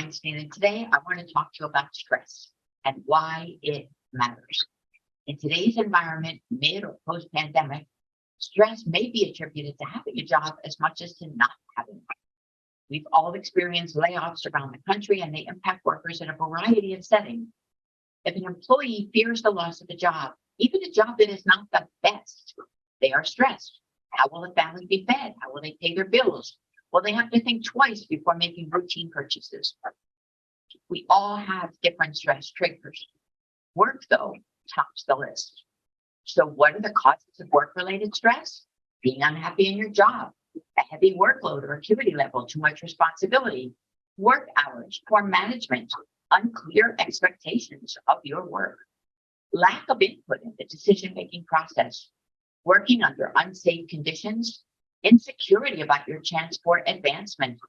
Weinstein, and today I want to talk to you about stress and why it matters. In today's environment, mid or post pandemic, stress may be attributed to having a job as much as to not having one. We've all experienced layoffs around the country, and they impact workers in a variety of settings. If an employee fears the loss of a job, even a job that is not the best, they are stressed. How will the family be fed? How will they pay their bills? Well, they have to think twice before making routine purchases. We all have different stress triggers. Work, though, tops the list. So what are the causes of work-related stress? Being unhappy in your job, a heavy workload or acuity level, too much responsibility, work hours, poor management, unclear expectations of your work, lack of input in the decision-making process, working under unsafe conditions, insecurity about your chance for advancement,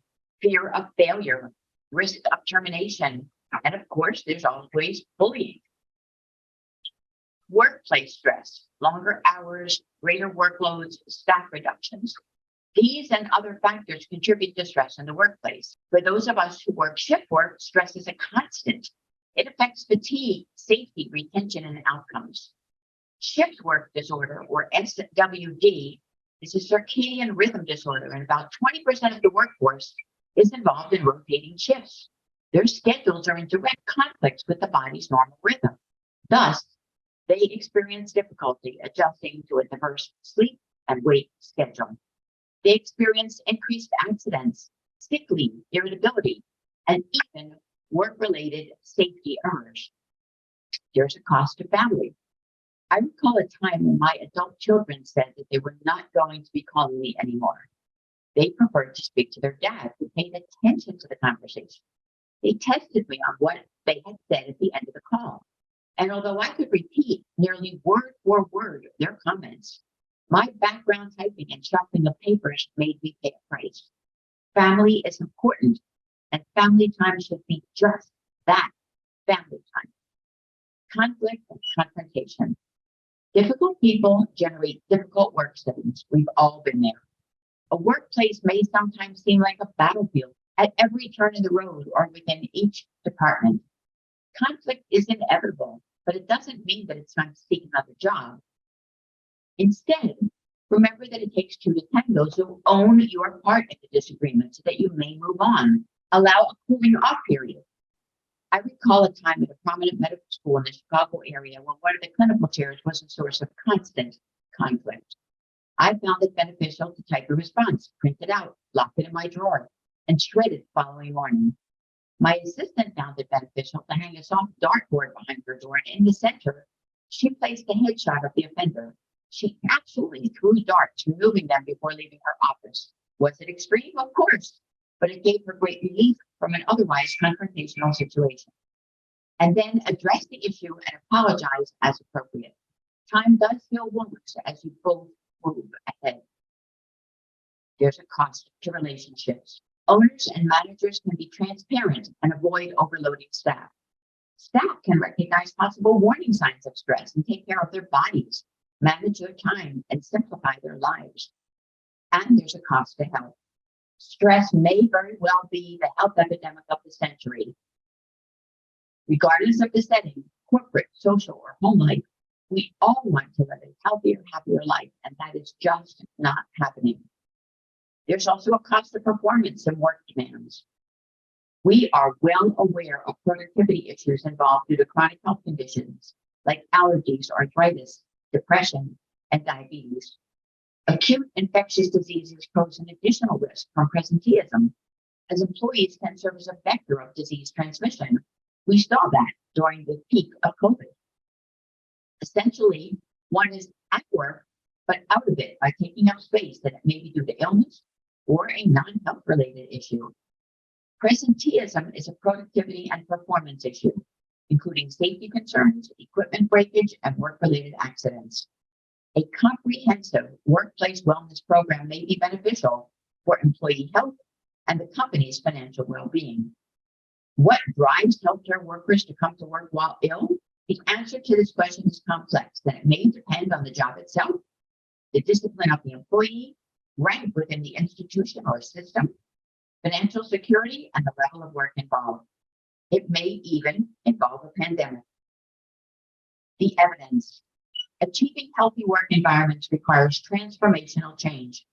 fear of failure, risk of termination, and of course, there's always bullying. Workplace stress, longer hours, greater workloads, staff reductions. These and other factors contribute to stress in the workplace. For those of us who work shift work, stress is a constant. It affects fatigue, safety, retention, and outcomes. Shift work disorder, or SWD, is a circadian rhythm disorder, and about 20% of the workforce is involved in rotating shifts. Their schedules are in direct conflict with the body's normal rhythm. Thus, they experience difficulty adjusting to a diverse sleep and wake schedule. They experience increased accidents, sick leave, irritability, and even work-related safety errors. There's a cost to family. I recall a time when my adult children said that they were not going to be calling me anymore. They preferred to speak to their dad, who paid attention to the conversation. They tested me on what they had said at the end of the call. And although I could repeat nearly word for word their comments, my background typing and shuffling of papers made me pay a price. Family is important, and family time should be just that, family time. Conflict and confrontation. Difficult people generate difficult work settings. We've all been there. A workplace may sometimes seem like a battlefield at every turn of the road or within each department. Conflict is inevitable, but it doesn't mean that it's time to seek another job. Instead, remember that it takes two to tango, so own your part in the disagreement so that you may move on. Allow a cooling off period. I recall a time at a prominent medical school in the Chicago area when one of the clinical chairs was a source of constant conflict. I found it beneficial to type a response, print it out, lock it in my drawer, and shred it the following morning. My assistant found it beneficial to hang a soft dartboard behind her door, and in the center, she placed a headshot of the offender. She actually threw darts, removing them before leaving her office. Was it extreme? Of course, but it gave her great relief from an otherwise confrontational situation. And then address the issue and apologize as appropriate. Time does heal wounds as you both move ahead. There's a cost to relationships. Owners and managers can be transparent and avoid overloading staff. Staff can recognize possible warning signs of stress and take care of their bodies, manage their time, and simplify their lives. And there's a cost to health. Stress may very well be the health epidemic of the century. Regardless of the setting, corporate, social, or home life, we all want to live a healthier, happier life, and that is just not happening. There's also a cost of performance and work demands. We are well aware of productivity issues involved due to chronic health conditions like allergies, arthritis, depression, and diabetes. Acute infectious diseases pose an additional risk from presenteeism, as employees can serve as a vector of disease transmission. We saw that during the peak of COVID. Essentially, one is at work, but out of it by taking up space that may be due to illness or a non-health related issue. Presenteeism is a productivity and performance issue, including safety concerns, equipment breakage, and work-related accidents. A comprehensive workplace wellness program may be beneficial for employee health and the company's financial well-being. What drives healthcare workers to come to work while ill? The answer to this question is complex, and it may depend on the job itself, the discipline of the employee, rank within the institution or system, financial security, and the level of work involved. It may even involve a pandemic. The evidence. Achieving healthy work environments requires transformational change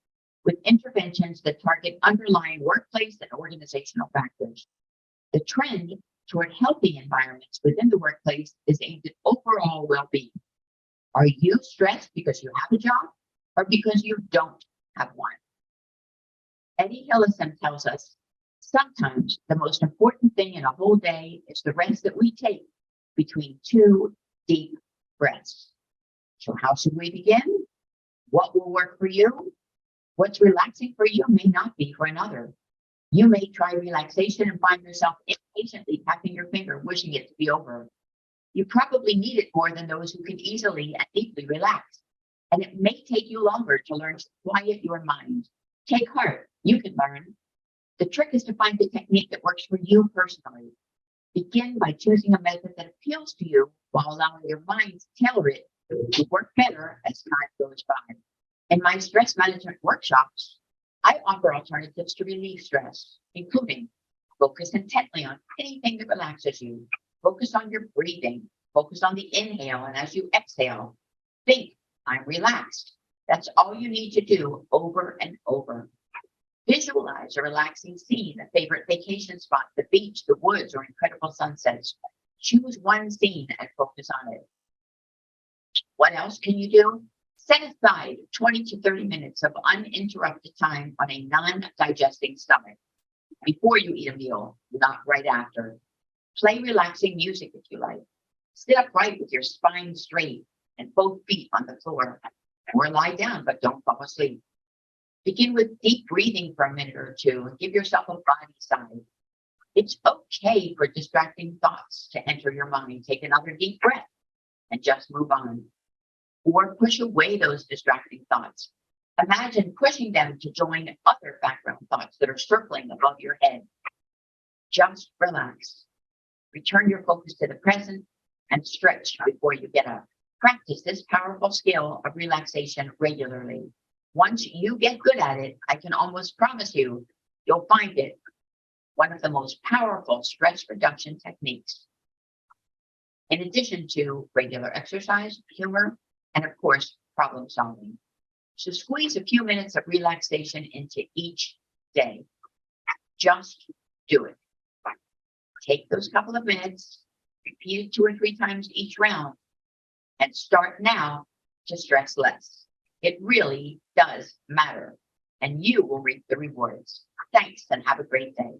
with interventions that target underlying workplace and organizational factors. The trend toward healthy environments within the workplace is aimed at overall well-being. Are you stressed because you have a job or because you don't have one? Eddie Hillison tells us sometimes the most important thing in a whole day is the rest that we take between two deep breaths. So how should we begin? What will work for you? What's relaxing for you may not be for another. You may try relaxation and find yourself impatiently tapping your finger, wishing it to be over. You probably need it more than those who can easily and deeply relax. And it may take you longer to learn to quiet your mind. Take heart, you can learn. The trick is to find the technique that works for you personally. Begin by choosing a method that appeals to you while allowing your mind to tailor it to work better as time goes by. In my stress management workshops, I offer alternatives to relieve stress, including focus intently on anything that relaxes you. Focus on your breathing. Focus on the inhale, and as you exhale, think, I'm relaxed. That's all you need to do over and over. Visualize a relaxing scene, a favorite vacation spot, the beach, the woods, or incredible sunsets. Choose one scene and focus on it. What else can you do? Set aside 20 to 30 minutes of uninterrupted time on a non-digesting stomach before you eat a meal, not right after. Play relaxing music if you like. Sit upright with your spine straight and both feet on the floor, or lie down, but don't fall asleep. Begin with deep breathing for a minute or two and give yourself a body sigh. It's okay for distracting thoughts to enter your mind. Take another deep breath and just move on. Or push away those distracting thoughts. Imagine pushing them to join other background thoughts that are circling above your head. Just relax. Return your focus to the present and stretch before you get up. Practice this powerful skill of relaxation regularly. Once you get good at it, I can almost promise you, you'll find it one of the most powerful stress reduction techniques. In addition to regular exercise, humor, and of course, problem solving. So squeeze a few minutes of relaxation into each day. Just do it. Take those couple of minutes, repeat it 2 or 3 times each round, and start now to stress less. It really does matter, and you will reap the rewards. Thanks, and have a great day.